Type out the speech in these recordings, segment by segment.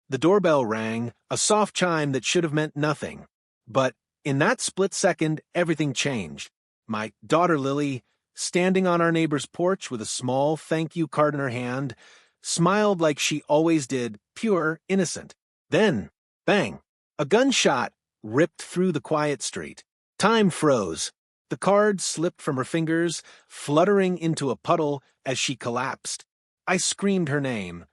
The doorbell rang, a soft chime that should have meant nothing. But in that split second, everything changed. My daughter Lily, standing on our neighbor's porch with a small thank you card in her hand, smiled like she always did, pure, innocent. Then, bang, a gunshot ripped through the quiet street. Time froze. The card slipped from her fingers, fluttering into a puddle as she collapsed. I screamed her name,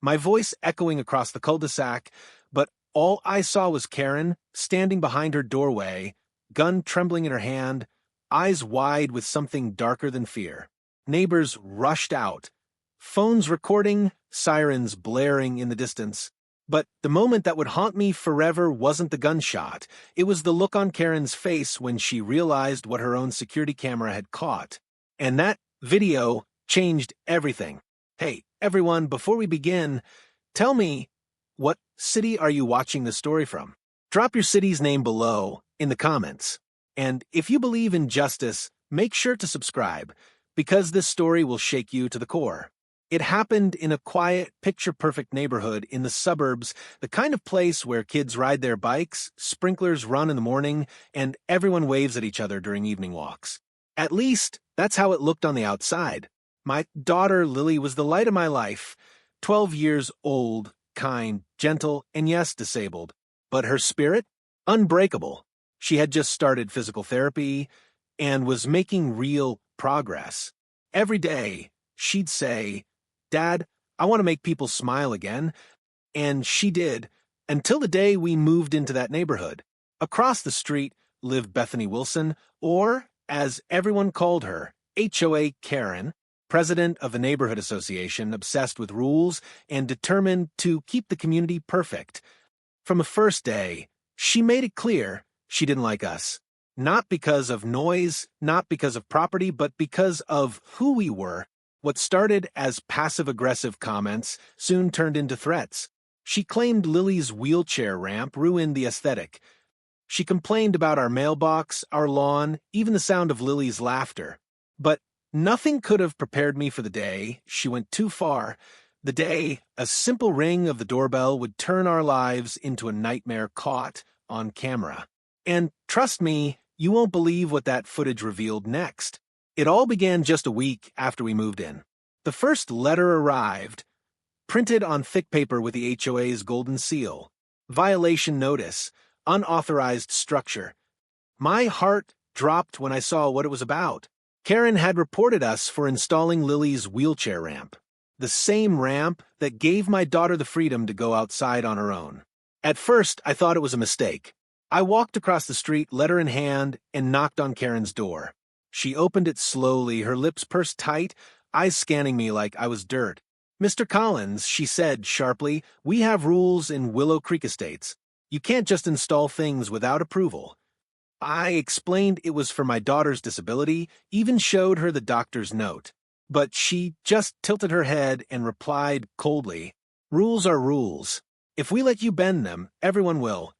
my voice echoing across the cul-de-sac, but all I saw was Karen, standing behind her doorway, gun trembling in her hand, eyes wide with something darker than fear. Neighbors rushed out, phones recording, sirens blaring in the distance. But the moment that would haunt me forever wasn't the gunshot. It was the look on Karen's face when she realized what her own security camera had caught. And that video changed everything. Hey, everyone, before we begin, tell me, what city are you watching the story from? Drop your city's name below in the comments. And if you believe in justice, make sure to subscribe, because this story will shake you to the core. It happened in a quiet, picture-perfect neighborhood in the suburbs, the kind of place where kids ride their bikes, sprinklers run in the morning, and everyone waves at each other during evening walks. At least, that's how it looked on the outside. My daughter Lily was the light of my life, 12 years old, kind, gentle, and yes, disabled. But her spirit? Unbreakable. She had just started physical therapy and was making real progress. Every day, she'd say, "Dad, I want to make people smile again." And she did, until the day we moved into that neighborhood. Across the street lived Bethany Wilson, or, as everyone called her, HOA Karen, president of a neighborhood association obsessed with rules and determined to keep the community perfect. From the first day, she made it clear she didn't like us. Not because of noise, not because of property, but because of who we were. What started as passive-aggressive comments soon turned into threats. She claimed Lily's wheelchair ramp ruined the aesthetic. She complained about our mailbox, our lawn, even the sound of Lily's laughter. But nothing could have prepared me for the day she went too far. The day a simple ring of the doorbell would turn our lives into a nightmare caught on camera. And trust me, you won't believe what that footage revealed next. It all began just a week after we moved in. The first letter arrived, printed on thick paper with the HOA's golden seal. Violation notice, unauthorized structure. My heart dropped when I saw what it was about. Karen had reported us for installing Lily's wheelchair ramp, the same ramp that gave my daughter the freedom to go outside on her own. At first, I thought it was a mistake. I walked across the street, letter in hand, and knocked on Karen's door. She opened it slowly, her lips pursed tight, eyes scanning me like I was dirt. "Mr. Collins," she said sharply, "we have rules in Willow Creek Estates. You can't just install things without approval." I explained it was for my daughter's disability, even showed her the doctor's note. But she just tilted her head and replied coldly, "Rules are rules. If we let you bend them, everyone will."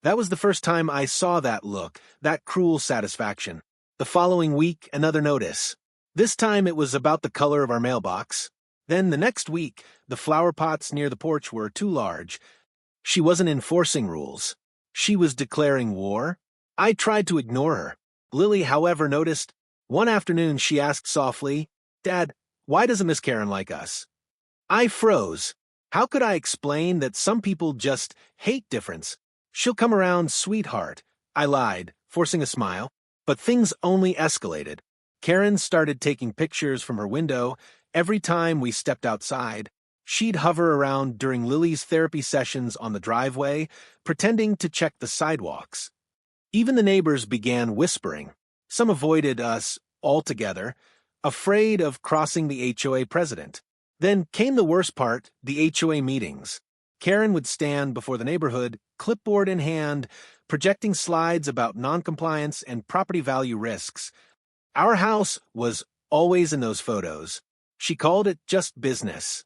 That was the first time I saw that look, that cruel satisfaction. The following week, another notice. This time it was about the color of our mailbox. Then the next week, the flower pots near the porch were too large. She wasn't enforcing rules. She was declaring war. I tried to ignore her. Lily, however, noticed. One afternoon she asked softly, "Dad, why doesn't Miss Karen like us?" I froze. How could I explain that some people just hate difference? "She'll come around, sweetheart," I lied, forcing a smile. But things only escalated. Karen started taking pictures from her window every time we stepped outside. She'd hover around during Lily's therapy sessions on the driveway, pretending to check the sidewalks. Even the neighbors began whispering. Some avoided us altogether, afraid of crossing the HOA president. Then came the worst part, the HOA meetings. Karen would stand before the neighborhood, clipboard in hand, projecting slides about noncompliance and property value risks. Our house was always in those photos. She called it just business.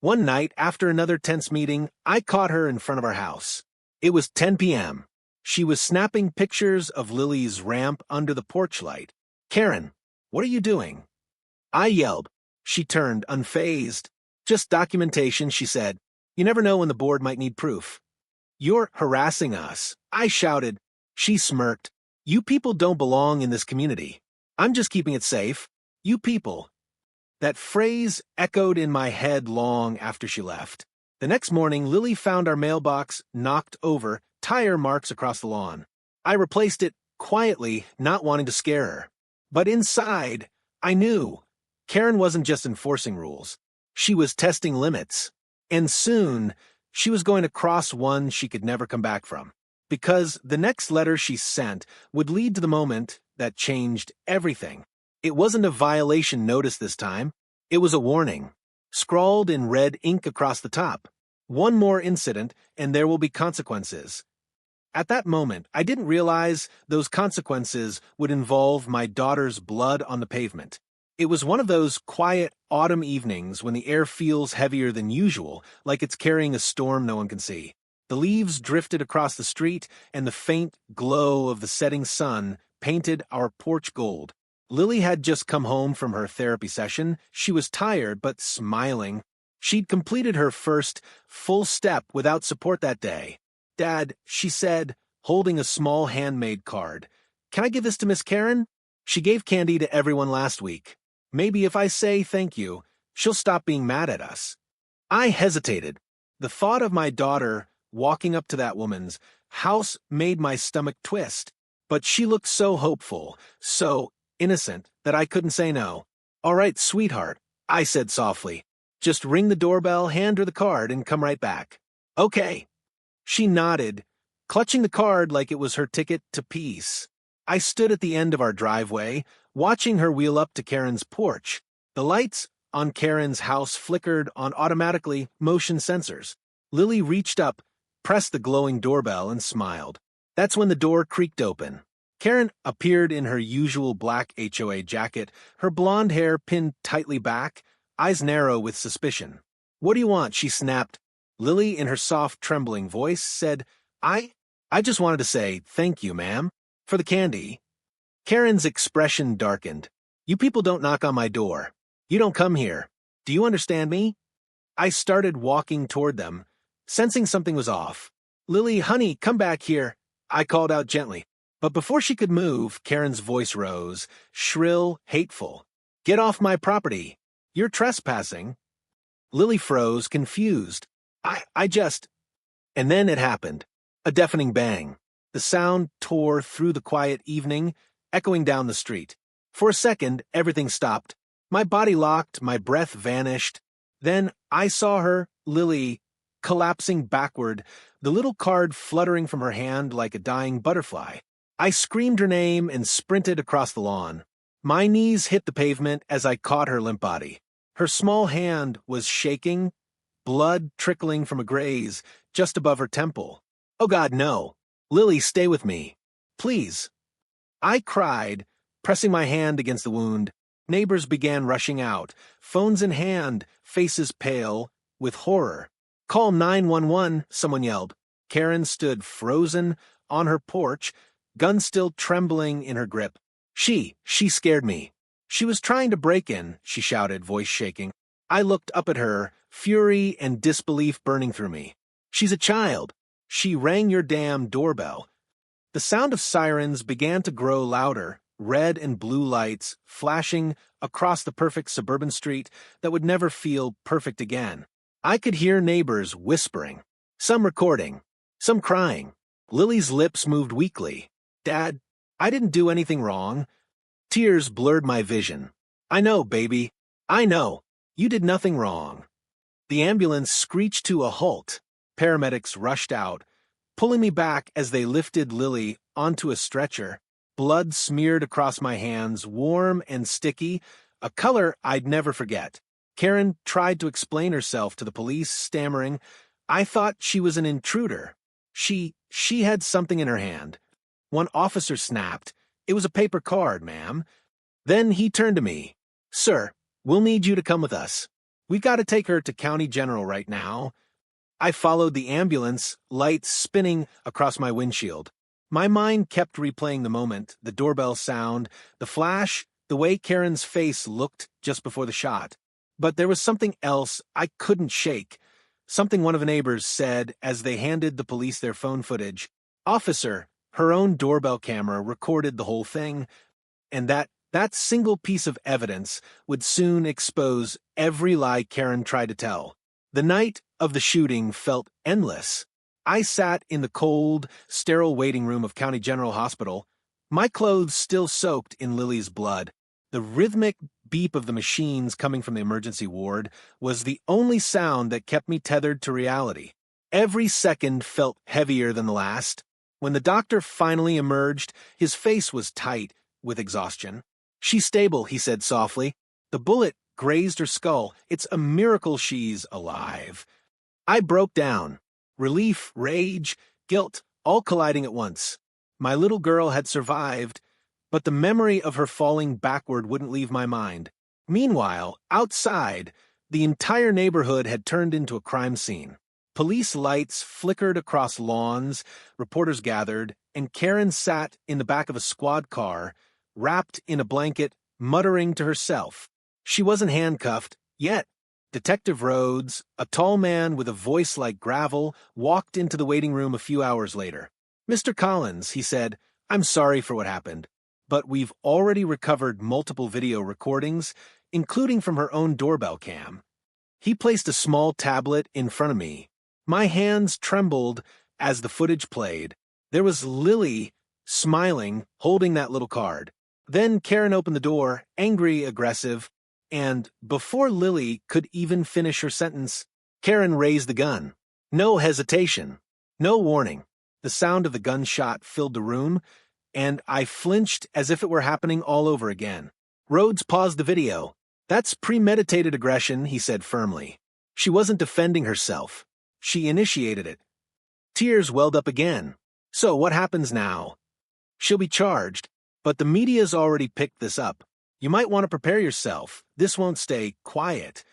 One night, after another tense meeting, I caught her in front of our house. It was 10 p.m. She was snapping pictures of Lily's ramp under the porch light. "Karen, what are you doing?" I yelled. She turned, unfazed. "Just documentation," she said. You never know when the board might need proof. You're harassing us, I shouted. She smirked. You people don't belong in this community. I'm just keeping it safe. You people. That phrase echoed in my head long after she left. The next morning, Lily found our mailbox knocked over, tire marks across the lawn. I replaced it quietly, not wanting to scare her. But inside, I knew. Karen wasn't just enforcing rules. She was testing limits. And soon, she was going to cross one she could never come back from. Because the next letter she sent would lead to the moment that changed everything. It wasn't a violation notice this time. It was a warning, scrawled in red ink across the top. One more incident, and there will be consequences. At that moment, I didn't realize those consequences would involve my daughter's blood on the pavement. It was one of those quiet autumn evenings when the air feels heavier than usual, like it's carrying a storm no one can see. The leaves drifted across the street, and the faint glow of the setting sun painted our porch gold. Lily had just come home from her therapy session. She was tired, but smiling. She'd completed her first full step without support that day. Dad, she said, holding a small handmade card. Can I give this to Miss Karen? She gave candy to everyone last week. Maybe if I say thank you, she'll stop being mad at us. I hesitated. The thought of my daughter walking up to that woman's house made my stomach twist. But she looked so hopeful, so innocent, that I couldn't say no. All right, sweetheart, I said softly. Just ring the doorbell, hand her the card, and come right back. Okay. She nodded, clutching the card like it was her ticket to peace. I stood at the end of our driveway, watching her wheel up to Karen's porch. The lights on Karen's house flickered on automatically motion sensors. Lily reached up, pressed the glowing doorbell, and smiled. That's when the door creaked open. Karen appeared in her usual black HOA jacket, her blonde hair pinned tightly back, eyes narrow with suspicion. What do you want? She snapped. Lily, in her soft, trembling voice, said, I just wanted to say thank you, ma'am, for the candy. Karen's expression darkened. You people don't knock on my door. You don't come here. Do you understand me? I started walking toward them, sensing something was off. Lily, honey, come back here, I called out gently. But before she could move, Karen's voice rose, shrill, hateful. Get off my property. You're trespassing. Lily froze, confused. I just... And then it happened. A deafening bang. The sound tore through the quiet evening, echoing down the street. For a second, everything stopped. My body locked, my breath vanished. Then I saw her, Lily, collapsing backward, the little card fluttering from her hand like a dying butterfly. I screamed her name and sprinted across the lawn. My knees hit the pavement as I caught her limp body. Her small hand was shaking, blood trickling from a graze just above her temple. Oh God, no. Lily, stay with me. Please. I cried, pressing my hand against the wound. Neighbors began rushing out, phones in hand, faces pale, with horror. Call 911, someone yelled. Karen stood frozen on her porch, gun still trembling in her grip. She scared me. She was trying to break in, she shouted, voice shaking. I looked up at her, fury and disbelief burning through me. She's a child. She rang your damn doorbell. The sound of sirens began to grow louder, red and blue lights flashing across the perfect suburban street that would never feel perfect again. I could hear neighbors whispering, some recording, some crying. Lily's lips moved weakly. Dad, I didn't do anything wrong. Tears blurred my vision. I know, baby. I know. You did nothing wrong. The ambulance screeched to a halt. Paramedics rushed out, pulling me back as they lifted Lily onto a stretcher. Blood smeared across my hands, warm and sticky, a color I'd never forget. Karen tried to explain herself to the police, stammering, I thought she was an intruder. She had something in her hand. One officer snapped, It was a paper card, ma'am. Then he turned to me. Sir, we'll need you to come with us. We've got to take her to County General right now. I followed the ambulance, lights spinning across my windshield. My mind kept replaying the moment, the doorbell sound, the flash, the way Karen's face looked just before the shot. But there was something else I couldn't shake. something one of the neighbors said as they handed the police their phone footage. Officer, her own doorbell camera recorded the whole thing, and that single piece of evidence would soon expose every lie Karen tried to tell. The night of the shooting felt endless. I sat in the cold, sterile waiting room of County General Hospital, my clothes still soaked in Lily's blood. The rhythmic beep of the machines coming from the emergency ward was the only sound that kept me tethered to reality. Every second felt heavier than the last. When the doctor finally emerged, his face was tight with exhaustion. "She's stable," he said softly. "The bullet grazed her skull. It's a miracle she's alive." I broke down. Relief, rage, guilt, all colliding at once. My little girl had survived, but the memory of her falling backward wouldn't leave my mind. Meanwhile, outside, the entire neighborhood had turned into a crime scene. Police lights flickered across lawns, reporters gathered, and Karen sat in the back of a squad car, wrapped in a blanket, muttering to herself. She wasn't handcuffed yet. Detective Rhodes, a tall man with a voice like gravel, walked into the waiting room a few hours later. "Mr. Collins," he said, "I'm sorry for what happened, but we've already recovered multiple video recordings, including from her own doorbell cam." He placed a small tablet in front of me. My hands trembled as the footage played. There was Lily, smiling, holding that little card. Then Karen opened the door, angry, aggressive, and before Lily could even finish her sentence, Karen raised the gun. No hesitation, no warning. The sound of the gunshot filled the room, and I flinched as if it were happening all over again. Rhodes paused the video. "That's premeditated aggression," he said firmly. "She wasn't defending herself. She initiated it." Tears welled up again. "So what happens now?" "She'll be charged, but the media's already picked this up. You might want to prepare yourself. This won't stay quiet."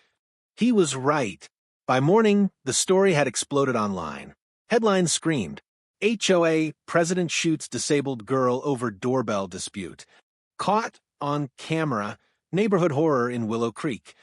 He was right. By morning, the story had exploded online. Headlines screamed, "HOA, President shoots disabled girl over doorbell dispute." "Caught on camera, neighborhood horror in Willow Creek."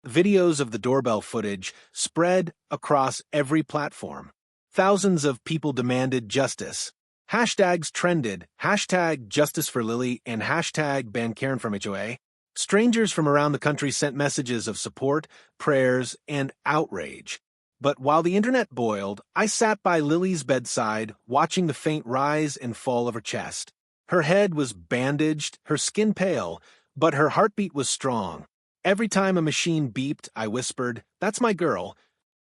Videos of the doorbell footage spread across every platform. Thousands of people demanded justice. Hashtags trended, hashtag Justice for Lily and hashtag Ban Karen from HOA. Strangers from around the country sent messages of support, prayers, and outrage. But while the internet boiled, I sat by Lily's bedside, watching the faint rise and fall of her chest. Her head was bandaged, her skin pale, but her heartbeat was strong. Every time a machine beeped, I whispered, "That's my girl."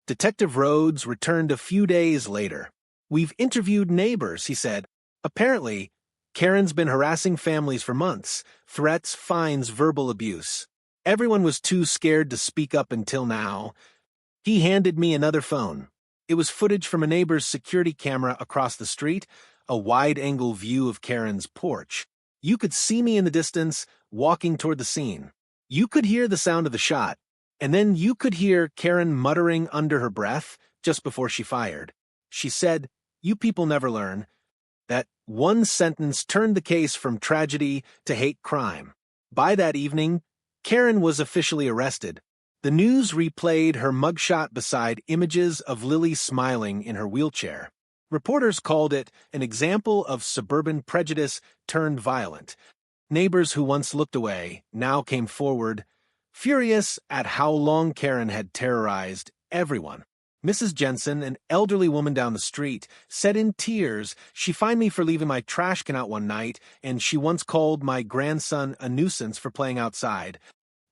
Detective Rhodes returned a few days later. "We've interviewed neighbors," he said. "Apparently, Karen's been harassing families for months. Threats, fines, verbal abuse. Everyone was too scared to speak up until now." He handed me another phone. It was footage from a neighbor's security camera across the street, a wide-angle view of Karen's porch. You could see me in the distance, walking toward the scene. You could hear the sound of the shot, and then you could hear Karen muttering under her breath just before she fired. She said, "You people never learn." That one sentence turned the case from tragedy to hate crime. By that evening, Karen was officially arrested. The news replayed her mugshot beside images of Lily smiling in her wheelchair. Reporters called it an example of suburban prejudice turned violent. Neighbors who once looked away now came forward, furious at how long Karen had terrorized everyone. Mrs. Jensen, an elderly woman down the street, said in tears she fined me for leaving my trash can out one night, and she once called my grandson a nuisance for playing outside.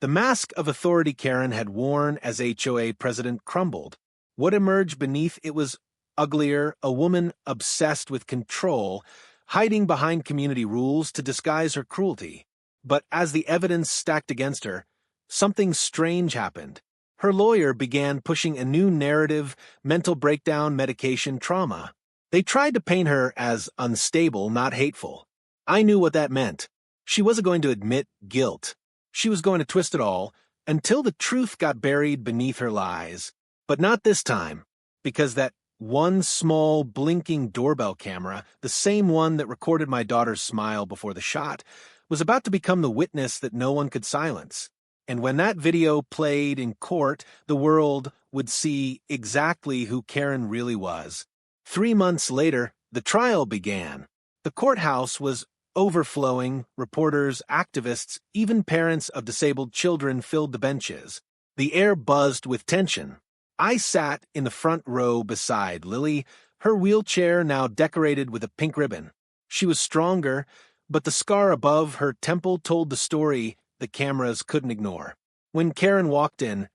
The mask of authority Karen had worn as HOA president crumbled. What emerged beneath it was uglier, a woman obsessed with control, hiding behind community rules to disguise her cruelty. But as the evidence stacked against her, something strange happened. Her lawyer began pushing a new narrative, mental breakdown, medication, trauma. They tried to paint her as unstable, not hateful. I knew what that meant. She wasn't going to admit guilt. She was going to twist it all until the truth got buried beneath her lies. But not this time, because that one small, blinking doorbell camera, the same one that recorded my daughter's smile before the shot, was about to become the witness that no one could silence. And when that video played in court, the world would see exactly who Karen really was. 3 months later, the trial began. The courthouse was overflowing. Reporters, activists, even parents of disabled children filled the benches. The air buzzed with tension. I sat in the front row beside Lily, her wheelchair now decorated with a pink ribbon. She was stronger, but the scar above her temple told the story the cameras couldn't ignore. When Karen walked in,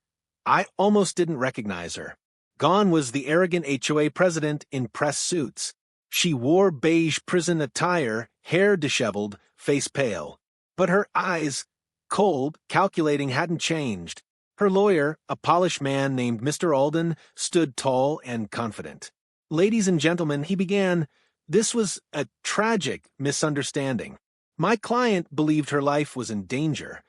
I almost didn't recognize her. Gone was the arrogant HOA president in press suits. She wore beige prison attire, hair disheveled, face pale. But her eyes, cold, calculating, hadn't changed. Her lawyer, a polished man named Mr. Alden, stood tall and confident. "Ladies and gentlemen," he began, "this was a tragic misunderstanding. My client believed her life was in danger."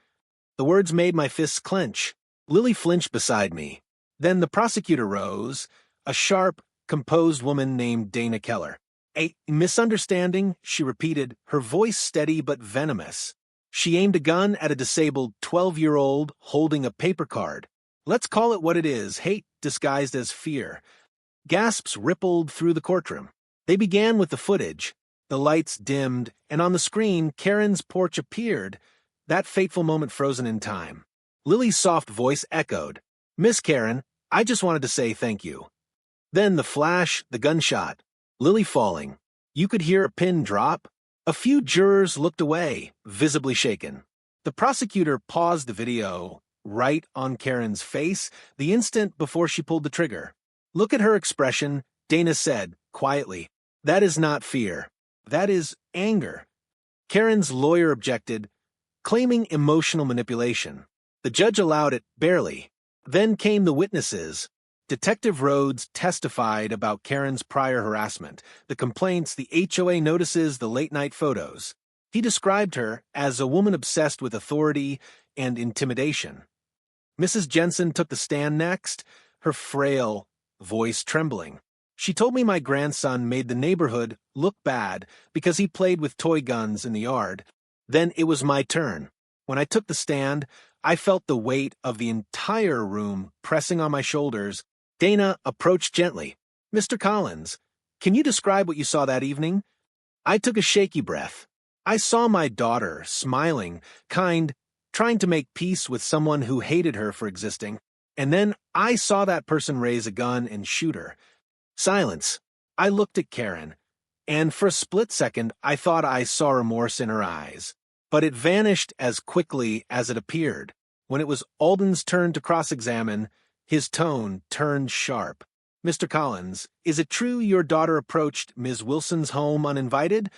The words made my fists clench. Lily flinched beside me. Then the prosecutor rose, a sharp, composed woman named Dana Keller. "A misunderstanding," she repeated, her voice steady but venomous. She aimed a gun at a disabled 12-year-old holding a paper card. "Let's call it what it is, hate disguised as fear." Gasps rippled through the courtroom. They began with the footage. The lights dimmed, and on the screen, Karen's porch appeared, that fateful moment frozen in time. Lily's soft voice echoed, "Miss Karen, I just wanted to say thank you." Then the flash, the gunshot, Lily falling. You could hear a pin drop. A few jurors looked away, visibly shaken. The prosecutor paused the video, right on Karen's face, the instant before she pulled the trigger. "Look at her expression," Dana said, quietly. "That is not fear. That is anger." Karen's lawyer objected, claiming emotional manipulation. The judge allowed it, barely. Then came the witnesses. Detective Rhodes testified about Karen's prior harassment, the complaints, the HOA notices, the late-night photos. He described her as a woman obsessed with authority and intimidation. Mrs. Jensen took the stand next, her frail voice trembling. She told me my grandson made the neighborhood look bad because he played with toy guns in the yard. Then it was my turn. When I took the stand, I felt the weight of the entire room pressing on my shoulders. Dana approached gently. "Mr. Collins, can you describe what you saw that evening?" I took a shaky breath. I saw my daughter, smiling, kind, trying to make peace with someone who hated her for existing. And then I saw that person raise a gun and shoot her. Silence. I looked at Karen, and for a split second I thought I saw remorse in her eyes. But it vanished as quickly as it appeared. When it was Alden's turn to cross-examine, his tone turned sharp. "Mr. Collins, is it true your daughter approached Ms. Wilson's home uninvited?"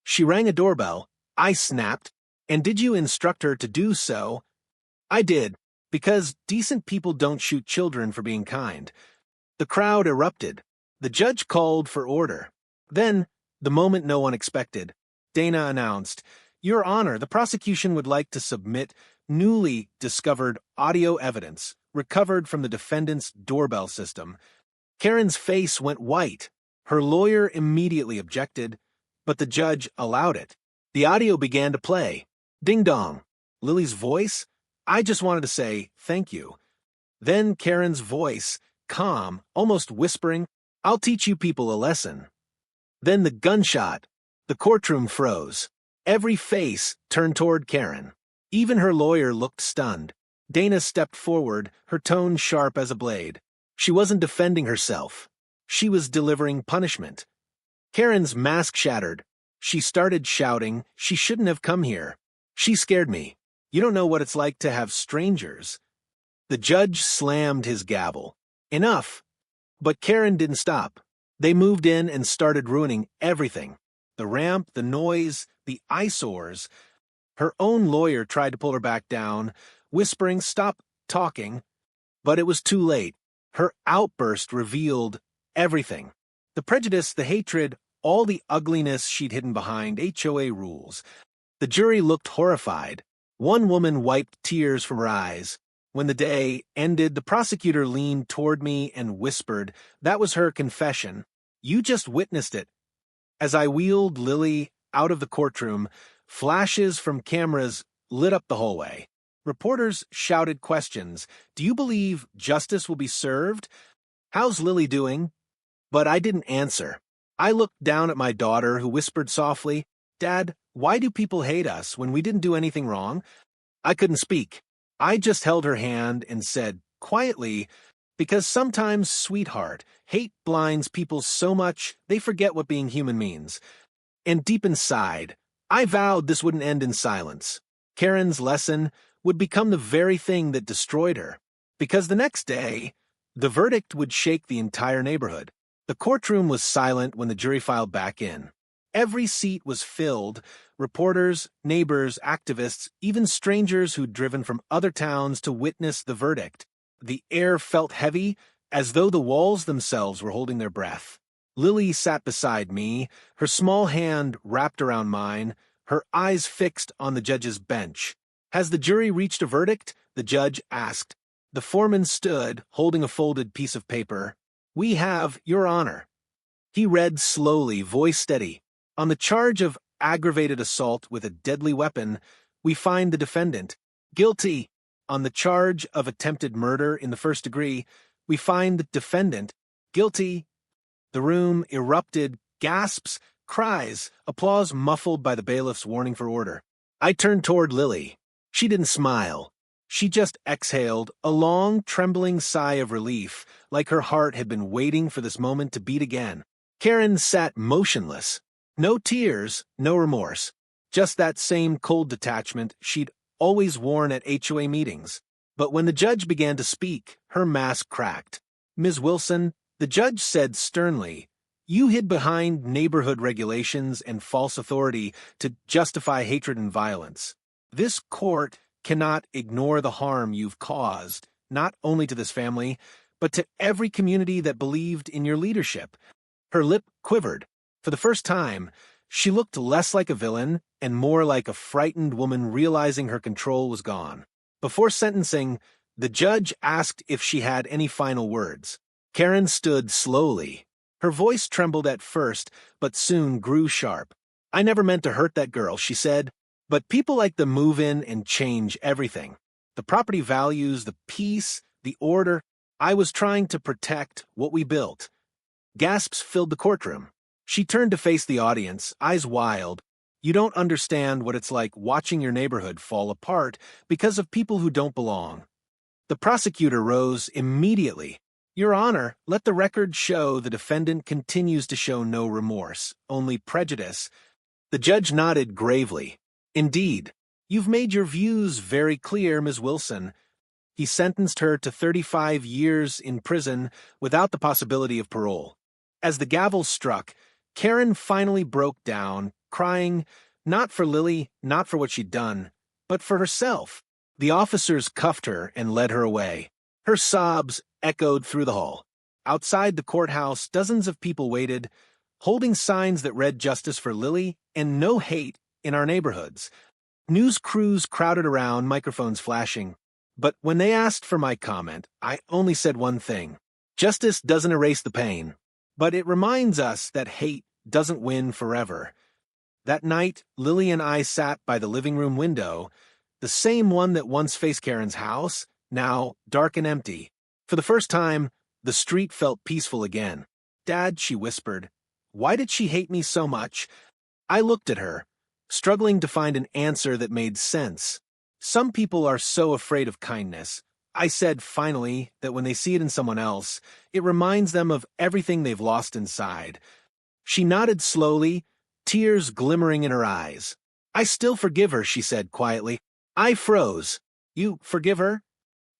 "She rang a doorbell." I snapped. "And did you instruct her to do so?" "I did, because decent people don't shoot children for being kind." The crowd erupted. The judge called for order. Then, the moment no one expected, Dana announced, "Your Honor, the prosecution would like to submit newly discovered audio evidence recovered from the defendant's doorbell system." Karen's face went white. Her lawyer immediately objected, but the judge allowed it. The audio began to play. Ding dong. Lily's voice? "I just wanted to say thank you." Then Karen's voice, calm, almost whispering, "I'll teach you people a lesson." Then the gunshot. The courtroom froze. Every face turned toward Karen. Even her lawyer looked stunned. Dana stepped forward, her tone sharp as a blade. She wasn't defending herself. She was delivering punishment. Karen's mask shattered. She started shouting, "She shouldn't have come here. She scared me. You don't know what it's like to have strangers." The judge slammed his gavel. Enough. But Karen didn't stop. They moved in and started ruining everything. The ramp, the noise, the eyesores. Her own lawyer tried to pull her back down, whispering, "Stop talking." But it was too late. Her outburst revealed everything. The prejudice, the hatred, all the ugliness she'd hidden behind HOA rules. The jury looked horrified. One woman wiped tears from her eyes. When the day ended, the prosecutor leaned toward me and whispered, that was her confession. "You just witnessed it." As I wheeled Lily out of the courtroom, flashes from cameras lit up the hallway. Reporters shouted questions. Do you believe justice will be served? How's Lily doing? But I didn't answer. I looked down at my daughter, who whispered softly, Dad, why do people hate us when we didn't do anything wrong? I couldn't speak. I just held her hand and said, quietly, because sometimes, sweetheart, hate blinds people so much they forget what being human means. And deep inside, I vowed this wouldn't end in silence. Karen's lesson would become the very thing that destroyed her. Because the next day, the verdict would shake the entire neighborhood. The courtroom was silent when the jury filed back in. Every seat was filled. Reporters, neighbors, activists, even strangers who'd driven from other towns to witness the verdict. The air felt heavy, as though the walls themselves were holding their breath. Lily sat beside me, her small hand wrapped around mine, her eyes fixed on the judge's bench. Has the jury reached a verdict? The judge asked. The foreman stood, holding a folded piece of paper. We have, Your Honor. He read slowly, voice steady. On the charge of aggravated assault with a deadly weapon, we find the defendant guilty. On the charge of attempted murder in the first degree, we find the defendant guilty. The room erupted, gasps, cries, applause muffled by the bailiff's warning for order. I turned toward Lily. She didn't smile. She just exhaled, a long, trembling sigh of relief, like her heart had been waiting for this moment to beat again. Karen sat motionless. No tears, no remorse. Just that same cold detachment she'd always worn at HOA meetings. But when the judge began to speak, her mask cracked. Ms. Wilson, the judge said sternly, you hid behind neighborhood regulations and false authority to justify hatred and violence. This court cannot ignore the harm you've caused, not only to this family, but to every community that believed in your leadership. Her lip quivered. For the first time, she looked less like a villain and more like a frightened woman realizing her control was gone. Before sentencing, the judge asked if she had any final words. Karen stood slowly. Her voice trembled at first, but soon grew sharp. I never meant to hurt that girl, she said, but people like them move in and change everything. The property values, the peace, the order. I was trying to protect what we built. Gasps filled the courtroom. She turned to face the audience, eyes wild. You don't understand what it's like watching your neighborhood fall apart because of people who don't belong. The prosecutor rose immediately. Your Honor, let the record show the defendant continues to show no remorse, only prejudice. The judge nodded gravely. Indeed, you've made your views very clear, Ms. Wilson. He sentenced her to 35 years in prison without the possibility of parole. As the gavel struck, Karen finally broke down, crying, not for Lily, not for what she'd done, but for herself. The officers cuffed her and led her away. Her sobs echoed through the hall. Outside the courthouse, dozens of people waited, holding signs that read justice for Lily and no hate in our neighborhoods. News crews crowded around, microphones flashing. But when they asked for my comment, I only said one thing. Justice doesn't erase the pain, but it reminds us that hate doesn't win forever. That night, Lily and I sat by the living room window, the same one that once faced Karen's house, now dark and empty. For the first time, the street felt peaceful again. Dad, she whispered, why did she hate me so much? I looked at her, struggling to find an answer that made sense. Some people are so afraid of kindness. I said finally that when they see it in someone else, it reminds them of everything they've lost inside. She nodded slowly, tears glimmering in her eyes. I still forgive her, she said quietly. I froze. You forgive her?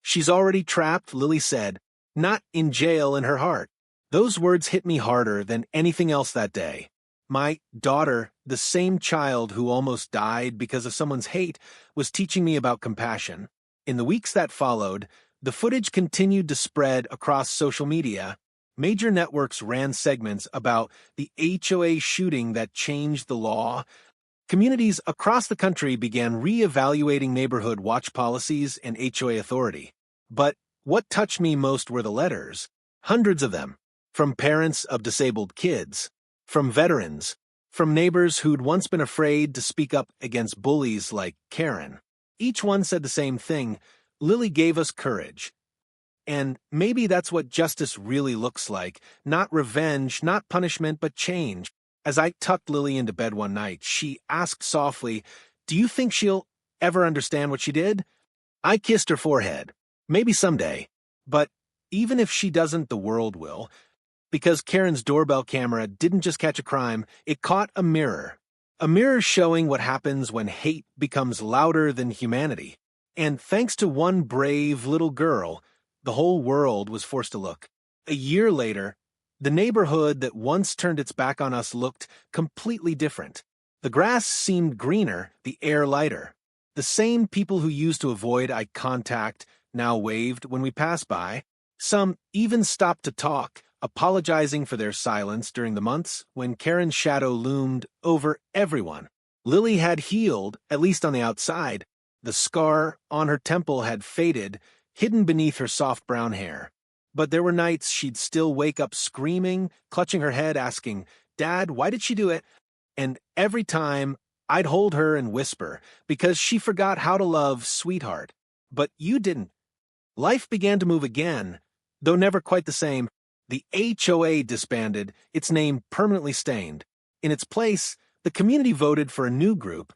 She's already trapped, Lily said, not in jail in her heart. Those words hit me harder than anything else that day. My daughter, the same child who almost died because of someone's hate, was teaching me about compassion. In the weeks that followed, the footage continued to spread across social media. Major networks ran segments about the HOA shooting that changed the law. Communities across the country began re-evaluating neighborhood watch policies and HOA authority. But what touched me most were the letters, hundreds of them, from parents of disabled kids, from veterans, from neighbors who'd once been afraid to speak up against bullies like Karen. Each one said the same thing: Lily gave us courage. And maybe that's what justice really looks like. Not revenge, not punishment, but change. As I tucked Lily into bed one night, she asked softly, "Do you think she'll ever understand what she did?" I kissed her forehead. Maybe someday. But even if she doesn't, the world will. Because Karen's doorbell camera didn't just catch a crime, it caught a mirror. A mirror showing what happens when hate becomes louder than humanity. And thanks to one brave little girl, the whole world was forced to look. A year later, the neighborhood that once turned its back on us looked completely different. The grass seemed greener, the air lighter. The same people who used to avoid eye contact now waved when we passed by. Some even stopped to talk, apologizing for their silence during the months when Karen's shadow loomed over everyone. Lily had healed, at least on the outside. The scar on her temple had faded, hidden beneath her soft brown hair. But there were nights she'd still wake up screaming, clutching her head, asking, "Dad, why did she do it?" And every time, I'd hold her and whisper, because she forgot how to love, sweetheart. But you didn't. Life began to move again, though never quite the same. The HOA disbanded, its name permanently stained. In its place, the community voted for a new group,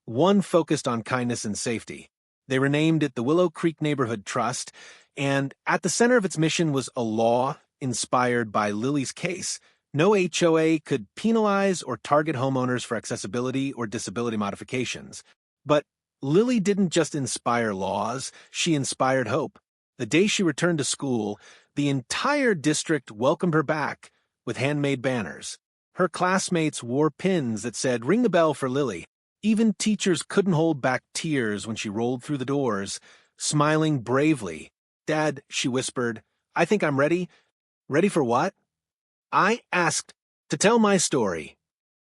one focused on kindness and safety. They renamed it the Willow Creek Neighborhood Trust, and at the center of its mission was a law inspired by Lily's case. No HOA could penalize or target homeowners for accessibility or disability modifications. But Lily didn't just inspire laws, she inspired hope. The day she returned to school, the entire district welcomed her back with handmade banners. Her classmates wore pins that said, "Ring the bell for Lily." Even teachers couldn't hold back tears when she rolled through the doors, smiling bravely. "Dad," she whispered, "I think I'm ready." "Ready for what?" I asked. "To tell my story."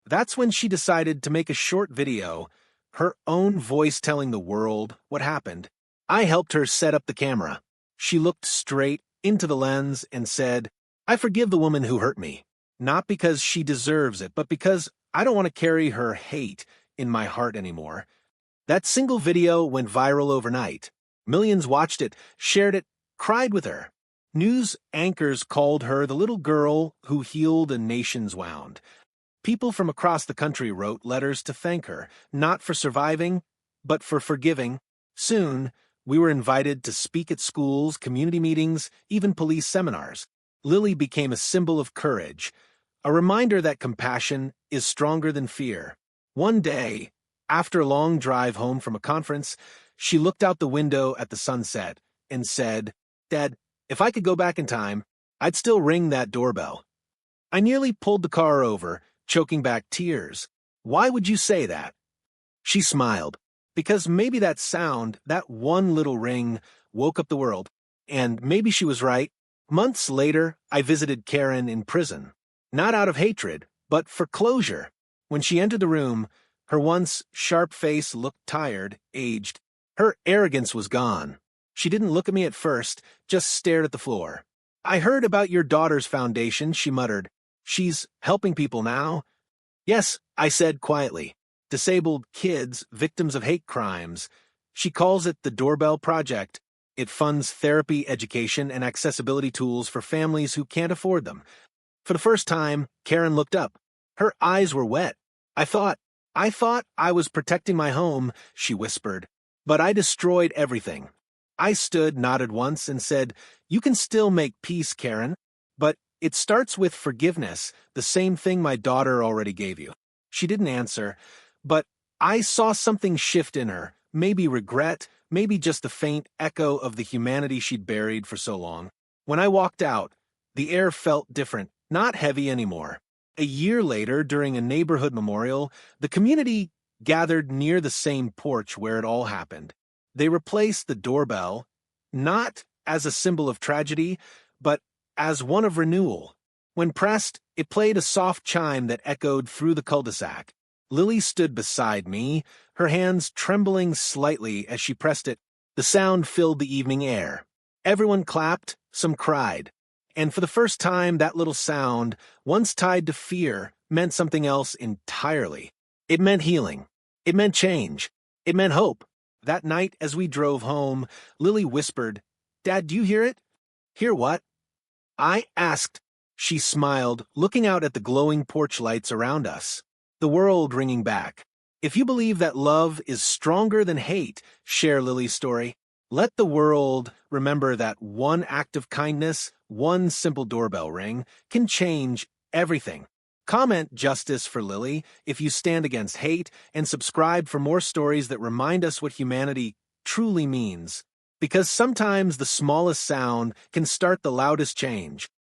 That's when she decided to make a short video, her own voice telling the world what happened. I helped her set up the camera. She looked straight into the lens and said, "I forgive the woman who hurt me, not because she deserves it, but because I don't want to carry her hate in my heart anymore." That single video went viral overnight. Millions watched it, shared it, cried with her. News anchors called her the little girl who healed a nation's wound. People from across the country wrote letters to thank her, not for surviving, but for forgiving. Soon, we were invited to speak at schools, community meetings, even police seminars. Lily became a symbol of courage, a reminder that compassion is stronger than fear. One day, after a long drive home from a conference, she looked out the window at the sunset and said, "Dad, if I could go back in time, I'd still ring that doorbell." I nearly pulled the car over, choking back tears. "Why would you say that?" She smiled. Because maybe that sound, that one little ring, woke up the world. And maybe she was right. Months later, I visited Karen in prison. Not out of hatred, but for closure. When she entered the room, her once sharp face looked tired, aged. Her arrogance was gone. She didn't look at me at first, just stared at the floor. "I heard about your daughter's foundation," she muttered. "She's helping people now." "Yes," I said quietly. "Disabled kids, victims of hate crimes." She calls it the Doorbell Project. It funds therapy, education, and accessibility tools for families who can't afford them. For the first time, Karen looked up. Her eyes were wet. I thought I was protecting my home," she whispered. "But I destroyed everything." I stood, nodded once, and said, "You can still make peace, Karen. But it starts with forgiveness, the same thing my daughter already gave you." She didn't answer, but I saw something shift in her, maybe regret, maybe just a faint echo of the humanity she'd buried for so long. When I walked out, the air felt different, not heavy anymore. A year later, during a neighborhood memorial, the community gathered near the same porch where it all happened. They replaced the doorbell, not as a symbol of tragedy, but as one of renewal. When pressed, it played a soft chime that echoed through the cul-de-sac. Lily stood beside me, her hands trembling slightly as she pressed it. The sound filled the evening air. Everyone clapped, some cried. And for the first time, that little sound, once tied to fear, meant something else entirely. It meant healing. It meant change. It meant hope. That night, as we drove home, Lily whispered, "Dad, do you hear it?" "Hear what?" I asked. She smiled, looking out at the glowing porch lights around us. The world ringing back. If you believe that love is stronger than hate, share Lily's story. Let the world remember that one act of kindness, one simple doorbell ring, can change everything. Comment "Justice for Lily" if you stand against hate, and subscribe for more stories that remind us what humanity truly means. Because sometimes the smallest sound can start the loudest change.